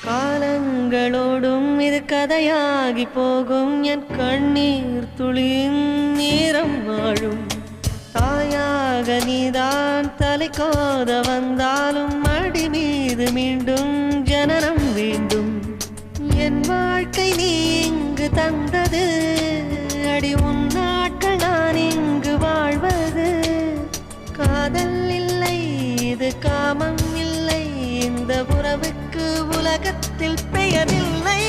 காலங்களோடும் இது கதையாகி போகும் என் கண்ணீர் துளியின் நேரம் வாழும் தாயாக நீதான் தலை கோத வந்தாலும் அடி மீது மீண்டும் ஜனனம் வேண்டும் என் வாழ்க்கை நீ இங்கு தந்தது அடி உன் நாட்கள் நான் இங்கு வாழ்வது காதல் இல்லை இது காமம் இல்லை இந்த உறவுக்கு உலகத்தில் பெயரில்லை